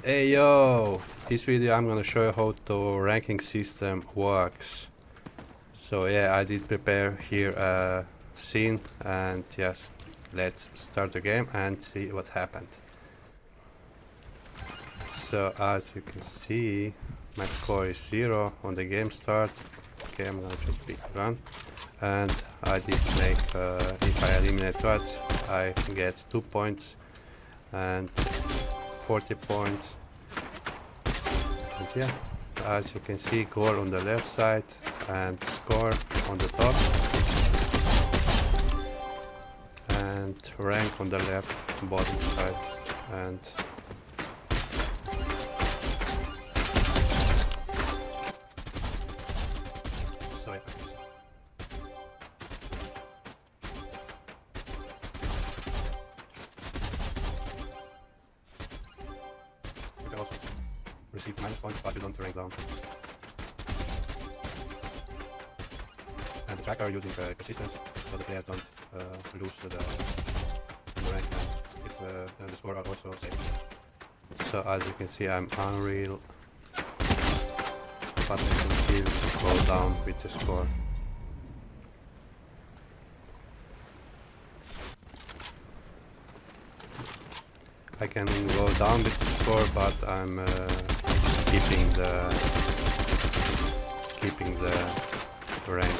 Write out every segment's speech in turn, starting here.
Hey yo! This video I'm gonna show you how the ranking system works. So yeah, I did prepare here a scene, and yes, let's start the game and see what happened. So as you can see, my score is 0 on the game start. Okay, I'm gonna just pick run. And I did make, if I eliminate cards, I get 2 points and 40 points. And yeah, as you can see, goal on the left side and score on the top, and rank on the left bottom side. And so yeah, you can also receive minus points, but you don't rank down. And the tracker using persistence, so the players don't lose the rank, and the score are also safe. So as you can see, I'm unreal, but I can still go down with the score. I can go down with the score, but I'm keeping the rank.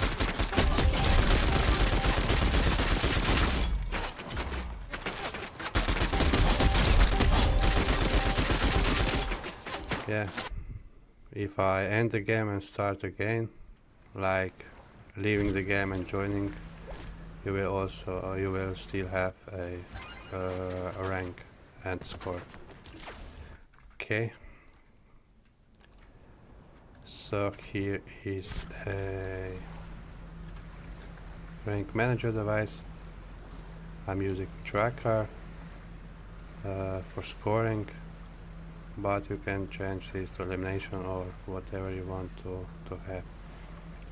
Yeah, if I end the game and start again, like leaving the game and joining, you will still have a rank and score. Okay, so here is a rank manager device. I'm using tracker for scoring, but you can change this to elimination or whatever you want to have.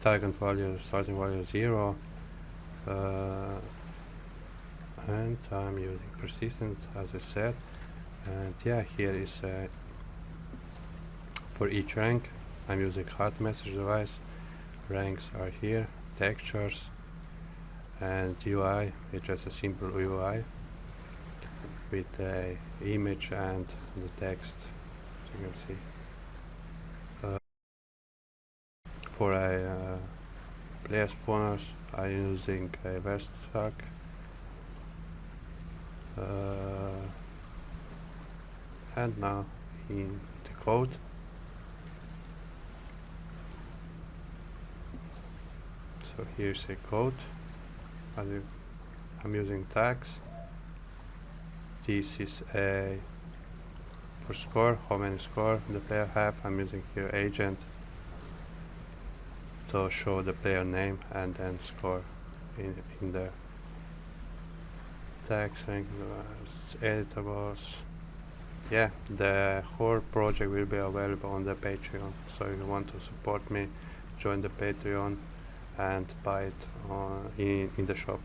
Target value, starting value 0, and I'm using persistent as I said. And yeah, here is for each rank I'm using hot message device. Ranks are here, textures, and UI. It's just a simple UI with a image and the text, as you can see. For a player spawners, I'm using a vbuk. And now in the code, so here's a code. I'm using tags. This is a for score, how many score the player have. I'm using here agent to show the player name and then score in there. Tags, rank, editables. Yeah, the whole project will be available on the Patreon, so if you want to support me, join the Patreon and buy it in the shop.